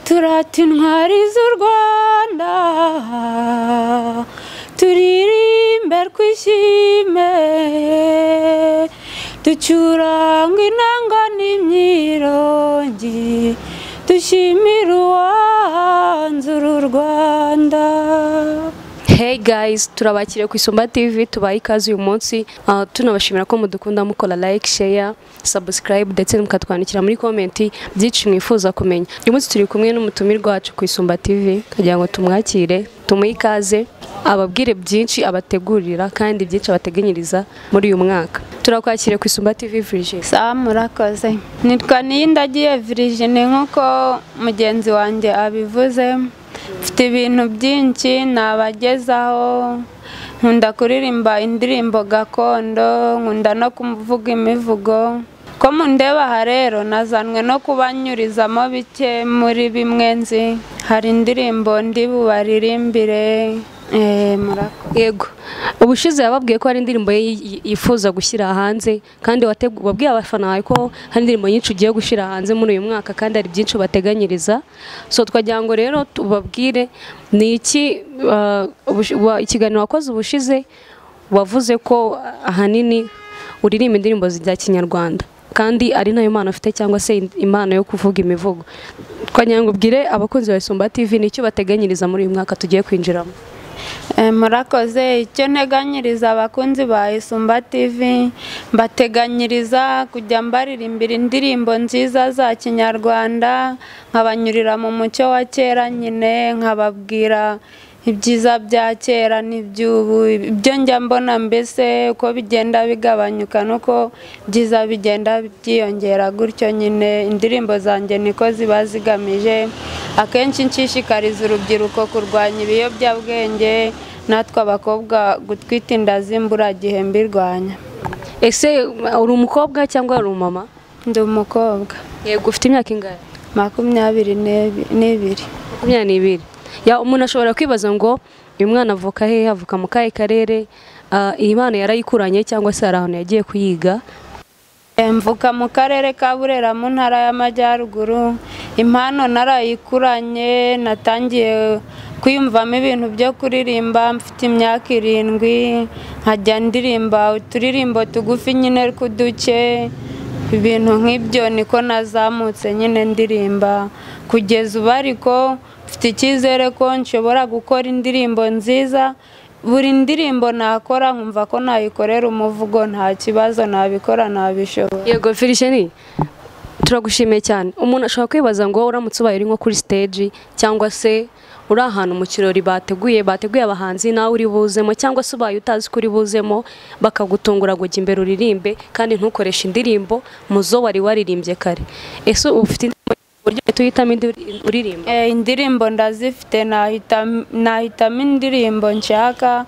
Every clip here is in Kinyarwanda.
turata intwari z'u Rwanda turirimbe twishime ducuranga inanga n'imyirongi dushimira uwanzura u Rwanda. Hey guys, turabakiriye ku Isumba TV, tubaye ikaze uyu munsi. Tunabashimira ko mudukunda mukora like, share, subscribe ndetse mukatwandikira muri comment byinshi mwifuza kumenya. Uyu munsi turi kumwe n'umutumirwa wacu ku Isumba TV kugira ngo tumwakire, tumuhe ikaze, ababwire byinshi abategurira kandi byinshi abateganyiriza muri uyu mwaka. Turakwakiriye ku Isumba TV Virgin. Murakoze. Nitwa Niyindagiye Virgin nkuko mugenzi wanjye abivuze. Mfite ibintu byinshi nabagezaho, nkunda kuririmba indirimbo gakondo, nkunda no kuvuga imivugo. Ko mundeba aha rero nazanwe no kubanyurizamo bike muri bimwe nzi. Hari indirimbo ndi bubaririmbire. Yego, ubushize yababwiye ko hari indirimbo yifuza gushyira hanze kandi wabwiye abafana bawe ko hari indirimbo nyinshi ugiye gushyira hanze muri uyu mwaka kandi hari byinshi bateganyiriza. So twagira ngo rero tubabwire ni iki ikiganiro wakoze ubushize wavuze ko ahanini uririmba indirimbo za Kinyarwanda kandi ari nayo mpano ufite cyangwa se impano yo kuvuga imivugo. Twagira ngo ubwire abakunzi ba Isumba TV ni icyo bateganyiriza muri uyu mwaka tugiye kwinjiramo. Murakoze. Icyo nteganyiriza abakunzi ba Isumba TV, mbateganyiriza kujya mbaririmbira indirimbo nziza za Kinyarwanda, nkabanyurira mu mucyo wa kera nyine, nkababwira ibyiza bya kera n'iby'ubu, ibyo njya mbona mbese uko bigenda bigabanyuka nuko byiza bigenda byiyongera gutyo nyine. Indirimbo zanjye niko ziba zigamije akenshi nshishikariza urubyiruko kurwanya ibiyobyabwenge, natwe abakobwa gutwita inda z'imburagihe mbirwanya. Ese uri umukobwa cyangwa uri umumama? Ndi umukobwa. Yego, ufite imyaka ingahe? 22. 22. Ya umuntu ashobora kwibaza ngo uyu mwana avuka he, avuka mu kahe karere, iyi mpano yarayikuranye cyangwa se hari ahantu yagiye kuyiga? Mvuka mu karere ka Burera mu ntara y'Amajyaruguru. Impano narayikuranye, natangiye kwiyumvamo ibintu byo kuririmba mfite imyaka 7, nkajya ndirimba uturirimbo tugufi nyine kuduce, ibintu nk'ibyo niko nazamutse nyine ndirimba kugeza ubu. Ariko mfite icyizere ko nshobora gukora indirimbo nziza. Buri ndirimbo nakora nkumva ko nayikorera umuvugo nta kibazo, nabikora nabishobora. Yego Virgin, turagushimiye cyane. Umuntu ashobora kwibaza ngo uramutse ubaye uri nko kuri stage cyangwa se uri ahantu mu kirori bateguye abahanzi nawe uri buzemo, cyangwa se ubaye utazi ko uri buzemo bakagutungura ngo jya imbere uririmbe kandi ntukoreshe indirimbo muzo wari waririmbye kare. Ese ufite uburyo tuhitamo uririmba? Indirimbo ndazifite, nahitamo indirimbo nshaka.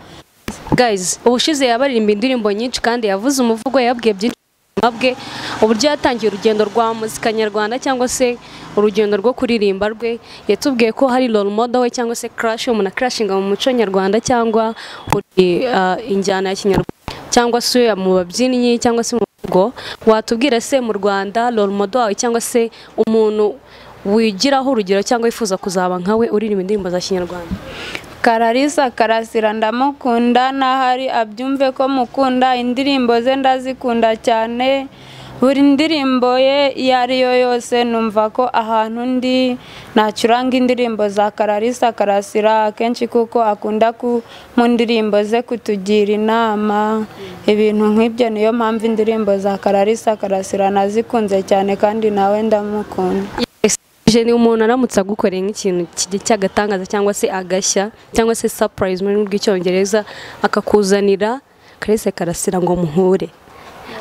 Guys, ubushize yabaririmba indirimbo nyinshi kandi yavuze umuvugo, yabwiye byinshi mabwe uburyo yatangiye urugendo rwa muzika nyarwanda cyangwa se urugendo rwo kuririmba rwe. Yatubwiye ko hari role model we cyangwa se crush, umuntu crashinga mu muco nyarwanda cyangwa injyana ya Kinyarwanda cyangwa se mu babyinnyi cyangwa se mu muvugo. Watubwira se mu Rwanda role model wawe cyangwa se umuntu wigiraho urugero cyangwa wifuza kuzaba nkawe uririmba indirimbo za Kinyarwanda? Clarisse Karasira ndamukunda, nahari abyumve ko mukunda. Indirimbo ze ndazikunda cyane, buri ndirimbo ye iyo ari yo yose numva ko ahantu ndi nacuranga indirimbo za Clarisse Karasira akenshi kuko akunda mu ndirimbo ze kutugira inama, ibintu nk'ibyo. Niyo mpamvu indirimbo za Clarisse Karasira nazikunze cyane kandi nawe ndamukunda. Ni umuntu aramutse agukoreye nk'ikintu cy'agatangaza cyangwa se agashya cyangwa se surprise muri rw'icyongereza, akakuzanira Clarisse Karasira ngo muhure,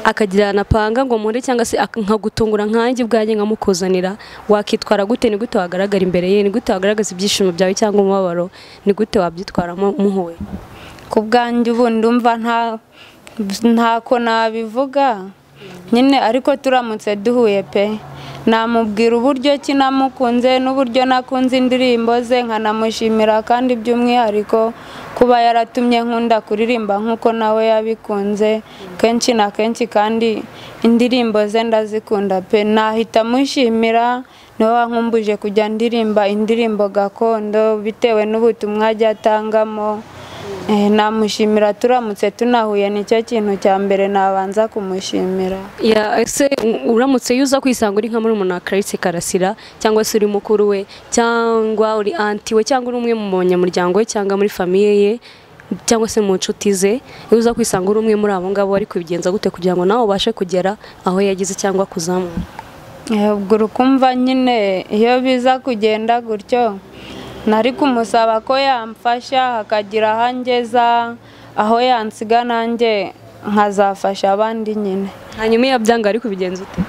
akagira na panga ngo muhure cyangwa se nkagutungura nkanjye ubwanjye nkamukuzanira, wakitwara gute? Ni gute wagaragara imbere ye? Ni gute wagaragaza ibyishimo byawe cyangwa umubabaro? Ni gute wabyitwaramo muhuye? Ku bwanjye ubu ndumva ntako nabivuga nyine, ariko turamutse duhuye pe namubwira uburyo ki namukunze n'uburyo nakunze indirimbo ze, nkanamushimira kandi by'umwihariko kuba yaratumye nkunda kuririmba nk'uko nawe yabikunze kenshi na kenshi, kandi indirimbo ze ndazikunda pe. Nahita mushimira niwe wankumbuje kujya ndirimba indirimbo gakondo bitewe n'ubutumwa ajya atangamo. Namushimira turamutse tunahuye, nicyo kintu cya mbere nabanza kumushimira. ese uramutse yuza kwisanga uri nka murumuna wa Clarisse Karasira cyangwa se uri mukuru we cyangwa uri anti we cyangwa uri umwe mu banyamuryango we cyangwa muri famiye ye cyangwa se mu nshuti ze, yuza kwisanga uri umwe muri abo ngabo, ari kubigenza gute kugira ngo nawe ubashe kugera aho yagize cyangwa kuzamura? Ubwo urukumva nyine iyo biza kugenda gutyo nari kumusaba ko yamfasha akagira aho angeza, aho yansiga nanjye nkazafasha abandi nyine. Hanyuma iyo byanga ari kubigenza ute?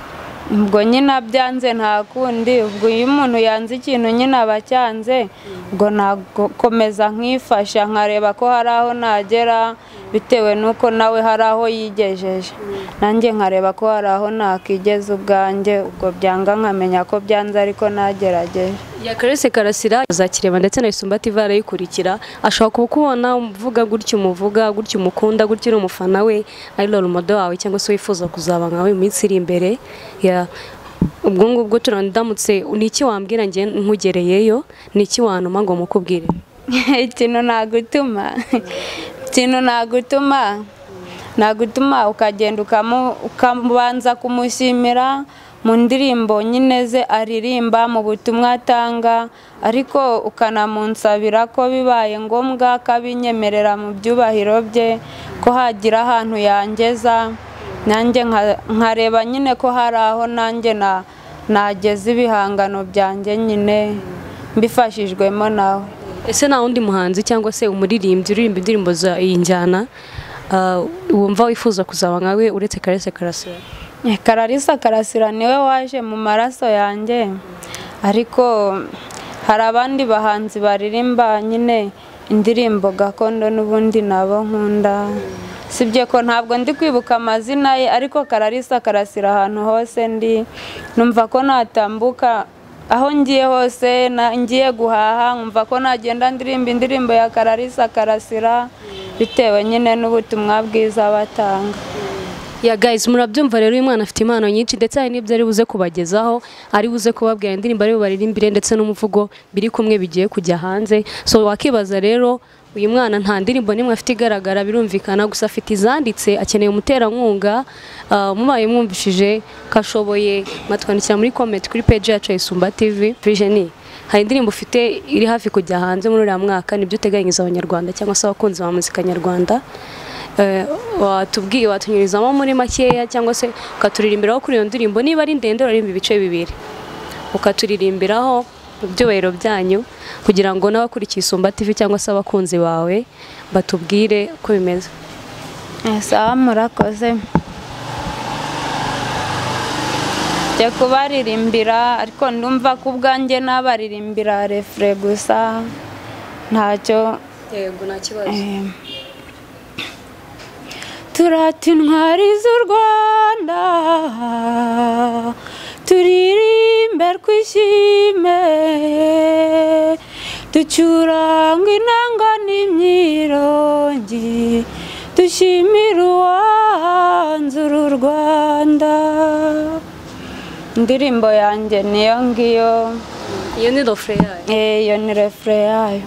Ubwo nyine abyanze nta kundi, ubwo iyo umuntu yanze ikintu nyine aba cyanze, ubwo nakomeza nkifasha nkareba ko hari aho nagera bitewe n'uko nawe hari aho yigejeje, nanjye nkareba ko hari aho nakigeza ubwanjye, ubwo byanga nkamenya ko byanze ariko nagerageje. Ya Clarisse Karasira azakireba ndetse na Isumba TV arayikurikira, ashobora kukubona uvuga gutyo, umuvuga gutyo, umukunda gutyo, uri umufana we, ari role model wawe cyangwa se wifuza kuzaba nkawe mu minsi iri imbere. Ubwo ngubwo turandamutse, ni iki wambwira njye nkugereyeyo, ni iki wanuma ngo mukubwire? Ikintu nagutuma ukagenda ukabanza kumushimira mu ndirimbo nyine ze aririmba, mu butumwa atanga, ariko ukanamunsabira ko bibaye ngombwa akabinyemerera mu byubahiro bye, ko hagira ahantu yangeza, nanjye nkareba nyine ko hari aho nanjye nageza ibihangano byanjye nyine mbifashijwemo nawe. Ese nta wundi muhanzi cyangwa se umuririmbyi uririmba indirimbo za iyi njyana wumva wifuza kuzaba nkawe uretse Clarisse Karasira? Clarisse Karasira niwe waje mu maraso yanjye, ariko hari abandi bahanzi baririmba nyine indirimbo gakondo n'ubundi nabo nkunda, sibye ko ntabwo ndi kwibuka amazina ye, ariko Clarisse Karasira ahantu hose ndi numva ko natambuka, aho ngiye hose ngiye guhaha nkumva ko nagenda ndirimba indirimbo ya Clarisse Karasira bitewe nyine n'ubutumwa bwiza batanga. Ya guys, murabyumva rero, uyu mwana afite impano nyinshi ndetse hari n'ibyo ari buze kubagezaho, ari buze kubabwira indirimbo ari baririmbire ndetse n'umuvugo biri kumwe bigiye kujya hanze. So wakibaza rero, uyu mwana nta ndirimbo nimwe afite igaragara birumvikana, gusa afite izanditse, akeneye umuterankunga. Mubaye mwumvishije kashoboye matwandikira muri comment kuri page yacu ya Isumba TV. Vision, hari indirimbo ufite iri hafi kujya hanze muri uriya mwaka, nibyo uteganyiriza abanyarwanda cyangwa se abakunzi ba muzika nyarwanda? Watubwiye, watunyurizamo muri makeya cyangwa se ukaturirimbiraho kuri iyo ndirimbo, niba ari ndende uririmba ibice bibiri ukaturirimbiraho mu byubahiro byanyu, kugira ngo n'abakurikiye Isumba TV cyangwa se abakunzi bawe batubwire uko bimeze. Sawa, murakoze. Jya kubaririmbira, ariko ndumva ko ubwanjye nabaririmbira refre gusa ntacyo. Yego, nta kibazo. Turata intwari z'u Rwanda, turirimbe twishime, ducuranga inanga n'imyirongi, dushimire uwanze uru Rwanda. Indirimbo yanjye niyo ngiyo. Iyo ni refre yayo? Iyo ni refre yayo.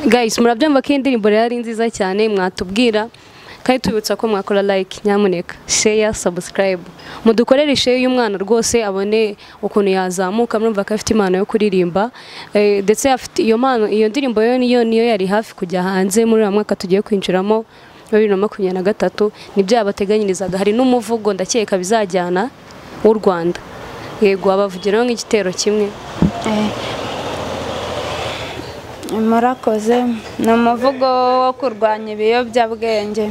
Guys, murabyumva ko indirimbo rero ari nziza cyane, mwatubwira kandi tubibutsa ko mwakora like, nyamuneka share, subscribe, mudukorere share y'umwana rwose abone ukuntu yazamuka. Murumva ko afite impano yo kuririmba, ndetse afite iyo mpano. Iyo ndirimbo yo niyo yari hafi kujya hanze muri uyu mwaka tugiye kwinjiramo 2023, nibyo yabateganyirizaga. Hari n'umuvugo ndakeka bizajyana w'u Rwanda. Yego, abavugiraho nk'igitero kimwe. Murakoze. Ni umuvugo wo kurwanya ibiyobyabwenge.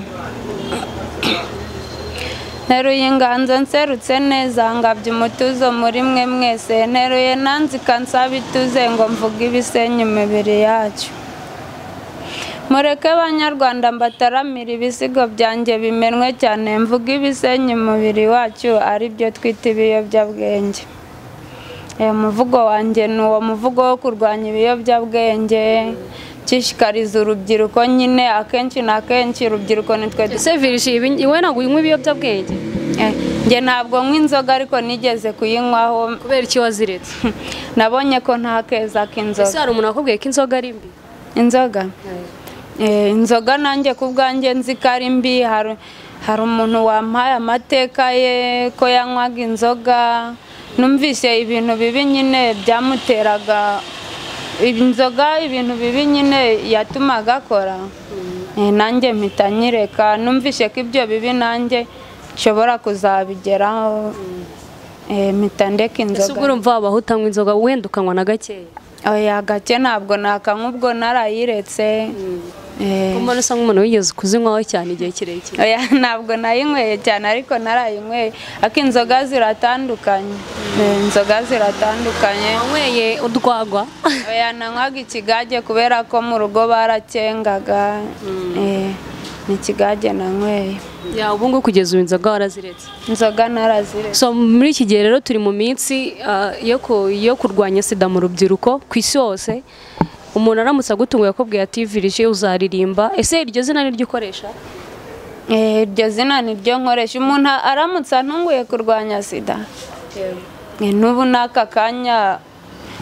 Nteruye inganzo nserutse neza, ngabye umutuzo muri mwe mwese, nteruye nanzika nsaba ituze ngo mvuge ibisenya imibiri yacu. Mureke Banyarwanda mbataramira ibisigo byanjye bimenwe cyane, mvuge ibisenya umubiri wacu ari byo twita ibiyobyabwenge. Umuvugo wanjye ni uwo muvugo wo kurwanya ibiyobyabwenge, nshishikariza urubyiruko nyine akenshi na kenshi urubyiruko nitwe ese Virgie iwe ntabwo unywa ibiyobyabwenge? njye ntabwo nywa inzoga ariko nigeze kuyinywaho. Kubera iki waziretse? nabonye ko nta keza k'inzoga. Ese hari umuntu wakubwiye ko inzoga ari mbi? Inzoga inzoga nanjye ku bwanjye nzi ko ari mbi. hari umuntu wampaye amateka ye ko yanywaga inzoga, numvise ibintu bibi nyine byamuteraga inzoga, ibintu bibi nyine yatumaga akora. nanjye mpita nyireka, numvise ko ibyo bibi nanjye nshobora kuzabigeraho, mpita ndeka inzoga. Ese ubwo urumva wabaho utanywa inzoga wenda ukanywa na gakeya? oya gake ntabwo nakanywa, ubwo narayiretse. Umuntu usa nk'umuntu wigeze kuzinywaho cyane igihe kirekire? oya ntabwo nayinyweye cyane ariko narayinyweye, ariko inzoga ziratandukanye. inzoga ziratandukanye. wanyweye urwagwa? oya nanywaga ikigage kubera ko mu rugo baracengaga. ni ikigage nanyweye. ya ubu ngubu kugeza ubu inzoga waraziretse? inzoga naraziretse. So muri iki gihe rero turi mu minsi yo kurwanya sida mu rubyiruko ku isi hose. umuntu aramutse agutunguye akubwiye ati Virgie uzaririmba, ese iryo zina ni ryo ukoresha? iryo zina ni ryo nkoresha. umuntu aramutse antunguye kurwanya sida, n'ubu n'aka kanya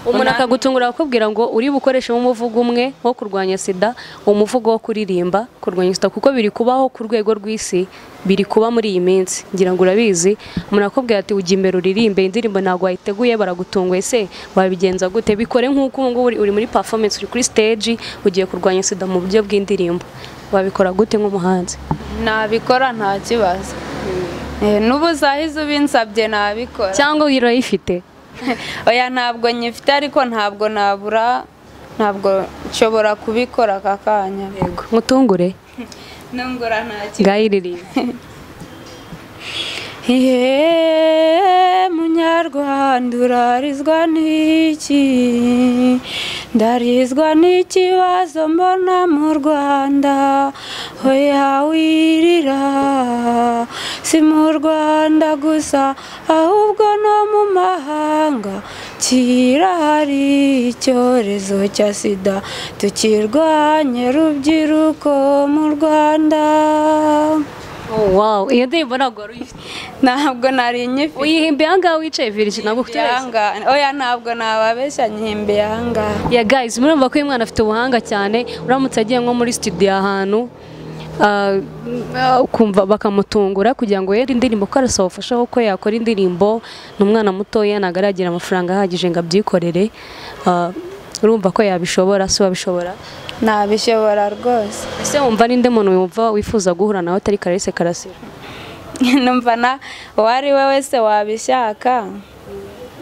umuntu akagutungura akakubwira ngo uri bukoreshe umuvugo umwe wo kurwanya sida, umuvugo wo kuririmba kurwanya sida, kuko biri kubaho ku rwego rw'isi, biri kuba muri iyi minsi, ngira ngo urabizi. umuntu akubwira ati ujya imbere uririmbe indirimbo ntabwo wayiteguye, baragutunguye, se wabigenza gute? Bikore nk'uko ubu ngubu uri muri performance, uri kuri stage ugiye kurwanya sida mu buryo bw'indirimbo, wabikora gute nk'umuhanzi? nabikora nta kibazo. n'ubu zahize ubinsabye nabikora. cyangwa urayifite? oya ntabwo nyifite ariko ntabwo ntabwo nshobora kubikora aka kanya. yego mutungure ntungura nta kibazo. ngayiririmbe. munyarwanda urarizwa n'iki? ndarizwa n'ikibazo mbona mu Rwanda. oya wirira, si mu Rwanda gusa ahubwo no mu mahanga kirahari icyorezo cya sida, tukirwanye rubyiruko mu Rwanda. wow, iyo ndirimbo ntabwo wari uyifite? ntabwo nari nyifite. uyihimbiye ahangaha wicaye Virgie? ntabwo ufite oya ntabwo nababeshya, nyihimbiye ahangaha. ya guys, murumva ko uyu mwana afite ubuhanga cyane. uramutse agiye nko muri studio ahantu kumva bakamutungura kugira ngo yere indirimbo ko arasaba ubufasha ko yakora indirimbo, ni umwana mutoya ntabwo aragira amafaranga ahagije ngo abyikorere. urumva ko yabishobora? si wabishobora? nabishobora rwose. ese wumva ninde muntu wumva wifuza guhura nawe atari Clarisse Karasira? numva uwo ari we wese wabishaka,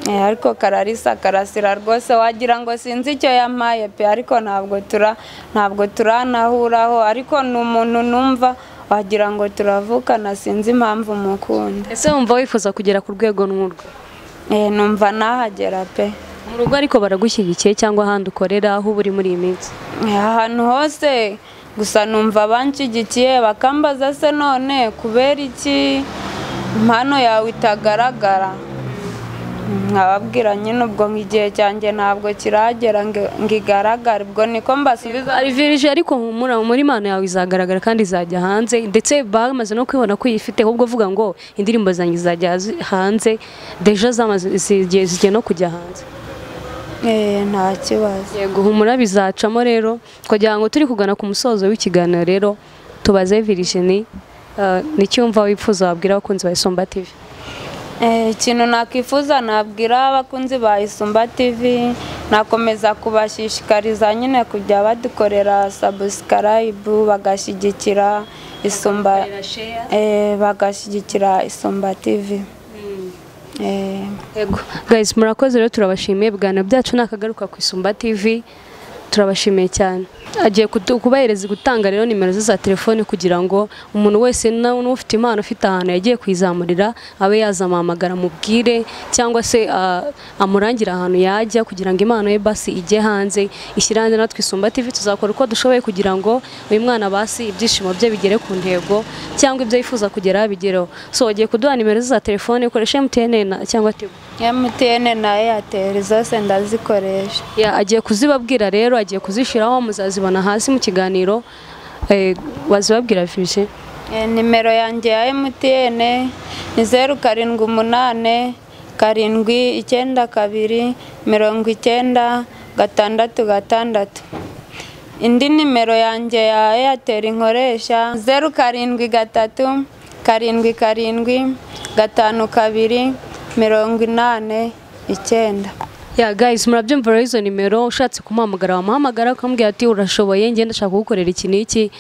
ariko Clarisse Karasira rwose wagira ngo sinzi icyo yampaye pe, ariko ntabwo turanahuraho, ariko ni umuntu numva wagira ngo turavukana, sinzi impamvu mukunda. ese wumva wifuza kugera ku rwego n'urwo? numva nahagera pe. mu rugo ariko baragushyigikiye cyangwa ahandi ukorera aho uri muri iyi minsi? ahantu hose, gusa numva banshyigikiye bakambaza se none kubera iki impano yawe itagaragara. nkababwira nyine ubwo nk'igihe cyanjye ntabwo kiragera ngo igaragare, ubwo niko mbasubiza. ari Virgie ariko muri impano yawe izagaragara kandi izajya hanze, ndetse bamaze no kwibona ko uyifite, ahubwo vuga ngo indirimbo zanjye zizajya hanze, deja zigiye no kujya hanze. nta kibazo. yego humura bizacamo. rero kugira ngo turi kugana ku musozo w'ikiganiro rero tubaze Virgie n'icyumva wifuza wabwira abakunzi ba Isumba TV? ikintu nakifuza nabwira abakunzi ba Isumba TV, nakomeza kubashishikariza nyine kujya badukorera subscribe, bagashyigikira Isumba, bagashyigikira Isumba TV. yego guys, murakoze rero, turabashimiye. ibiganiro byacu nakagaruka ku Isumba TV, turabashimiye cyane. agiye kubahereza gutanga rero nimero za telefone kugira ngo umuntu wese n'ufite impano ufite ahantu yagiye kwizamurira abe yazamuhamagara mubwire, cyangwa se amurangira ahantu yajya kugira ngo impano ye basi ijye hanze, ishyire hanze. natwe Isumba TV tuzakora uko dushoboye kugira ngo uyu mwana basi ibyishimo bye bigere ku ntego, cyangwa ibyo yifuza kugera bigereho. so agiye kuduha nimero za telefone, ukoresha MTN cyangwa Tigo? MTN na Airtel zose ndazikoresha. agiye kuzibabwira rero, agiye kuzishyiraho, muzazi bazibona hasi mu kiganiro wazibabwira Fifi. Nimero yanjye ya MTN ni 078 792 90 indi nimero yanjye ya Airtel nkoresha 073 7 7 52 89. Yeah guys, murabyumva izo nimero ushatse kumuhamagara wamuhamagara ukambwira ati urashoboye ngenda ndashaka kugukorera iki n'iki